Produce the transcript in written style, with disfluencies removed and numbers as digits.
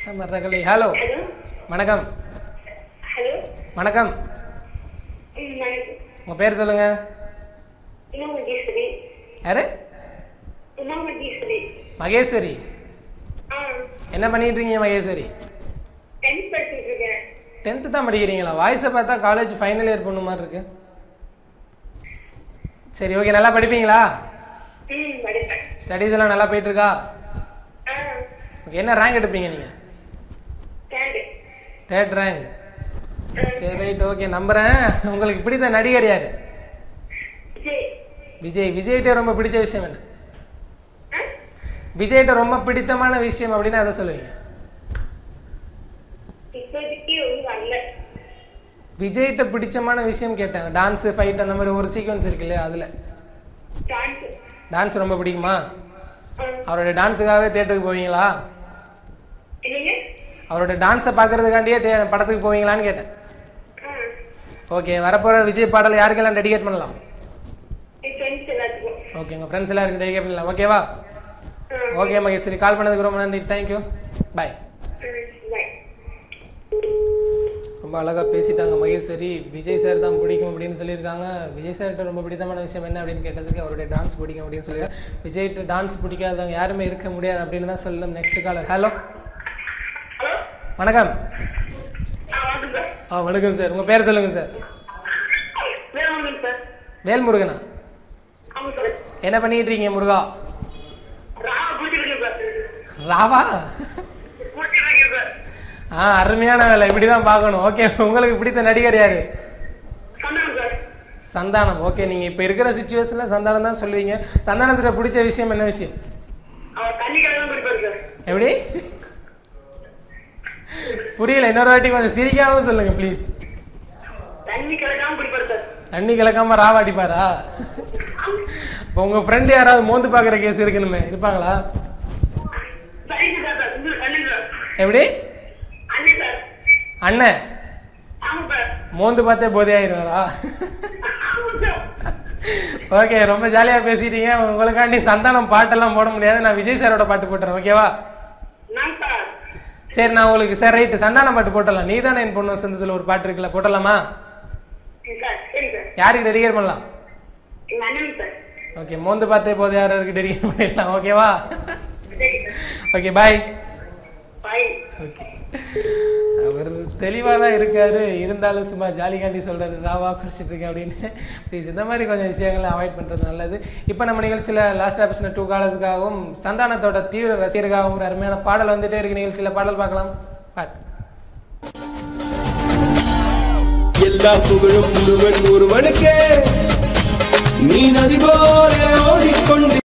சமரகலை. Hello வணக்கம். Hello வணக்கம். உங்க பேர் சொல்லுங்க. யாரு? மகேஸ்வரி. என்ன பண்ணிட்டு இருக்கீங்க மகேஸ்வரி? 10th தான் படிக்கிறீங்களா? வாய்ஸை பார்த்தா காலேஜ் ஃபைனல் இயர் பொண்ணு மாதிரி இருக்கு. சரி ஓகே, நல்லா படிப்பீங்களா? ஸ்டடீஸ் எல்லாம் நல்லா போயிட்டு இருக்கா? ஓகே, என்ன ரேங்க் எடுப்பீங்க நீங்க? 3rd rank. சரி ரைட் ஓகே, நம்புறேன். உங்களுக்கு பிடித்த நடிகர் யாரு? விஜய். விஜய்கிட்ட ரொம்ப பிடிச்ச விஷயம் என்ன? விஜய்கிட்ட ரொம்ப பிடித்தமான விஷயம் அப்படின்னா அதை சொல்லுவீங்க. விஜய்கிட்ட பிடிச்சமான விஷயம் கேட்டாங்க. டான்ஸ், ஃபைட் அந்த மாதிரி ஒரு சீக்வன்ஸ் இருக்கு இல்லையா, அதுல டான்ஸ் ரொம்ப பிடிக்குமா? அவரோட டான்ஸுக்காகவே தியேட்டருக்கு போவீங்களா? அவரோட டான்ஸை பார்க்கறதுக்காண்டியே படத்துக்கு போவீங்களான்னு கேட்டேன். ஓகே, வரப்போற விஜய் பாடல் யாருக்கெல்லாம் டெடிகேட் பண்ணலாம்? ஓகே, உங்க ஃப்ரெண்ட்ஸ் எல்லாருக்கும் டெடிகேட் பண்ணலாம். ஓகேவா? ஓகே மகேஸ்வரி, கால் பண்ணதுக்கு ரொம்ப நன்றி. தேங்க்யூ, பாய். ரொம்ப அழகா பேசிட்டாங்க மகேஸ்வரி. விஜய் சார் தான் பிடிக்கும் அப்படின்னு சொல்லியிருக்காங்க. விஜய் சார்கிட்ட ரொம்ப பிடித்தமான விஷயம் என்ன அப்படின்னு கேட்டதுக்கு அவருடைய டான்ஸ் பிடிக்கும் அப்படின்னு சொல்லியிருக்காங்க. விஜய்கிட்ட டான்ஸ் பிடிக்காதவங்க யாருமே இருக்க முடியாது அப்படின்னு தான் சொல்லலாம். Next caller. ஹலோ வணக்கம். வணக்கம் சார், உங்க பேர் சொல்லுங்க சார். வேல்முருகனா? என்ன பண்ணிட்டு இருக்கீங்க முருகா? ராவா? அருமையான வேலை, இப்படிதான் பார்க்கணும். ஓகே, உங்களுக்கு பிடித்த நடிகர் யாரு? சந்தானம். ஓகே, நீங்க இப்ப இருக்கிற சிச்சுவேஷன்ல சந்தானம் தான் சொல்லுவீங்க. சந்தானத்துல பிடிச்ச விஷயம் என்ன விஷயம்? எப்படி? புரியல, இன்னொரு வாட்டி கொஞ்சம் சிரிக்காம சொல்லுங்க ப்ளீஸ். தண்ணி கலக்காம ராவா அடிப்பாரா? உங்க ஃப்ரெண்ட் யாராவது மோந்து பாக்குற கேஸ் இருக்கணுமே, இருப்பாங்களா? எப்படி? அண்ணன் மோந்து பார்த்தே போதே ஆயிருவாரா? ஓகே, ரொம்ப ஜாலியா பேசிட்டீங்க. உங்களுக்காண்டி சந்தானம் பாட்டெல்லாம் போட முடியாது, நான் விஜய் சாரோட பாட்டு போட்டுறேன். ஓகேவா? சரி, நான் உங்களுக்கு சரி ரைட்டு சந்தானம் பாட்டு போட்டலாம். நீ தானே என் பொண்ணு வசந்தத்துல ஒரு பாட்டு இருக்குல்ல, போட்டலாமா? யாருக்கு டெடிகேட் பண்ணலாம்? ஓகே, மோந்து பார்த்தே போது யாருக்கு டெடிகேட் பண்ணிடலாம். ஓகேவா? ஓகே, பாய். ஓகே, அவர் தெளிவாக தான் இருக்காரு, இருந்தாலும் சும்மா ஜாலிகாண்டி சொல்றாரு ராவா குடிச்சிட்டு இருக்கேன் அப்படின்னு. ப்ளீஸ் இந்த மாதிரி கொஞ்சம் விஷயங்களை அவாய்ட் பண்றது நல்லது. இப்போ நம்ம நிகழ்ச்சியில் லாஸ்ட்டாக பேசின 2 காலர்ஸுக்காகவும் சந்தானத்தோட தீவிர ரசிகருக்காகவும் ஒரு அருமையான பாடல் வந்துட்டே இருக்கு. நிகழ்ச்சியில் பாடல் பார்க்கலாம். எல்லா புகழும் முழுவன் ஒருவனுக்கே, நீ நதி போல ஓடிக்கொண்டு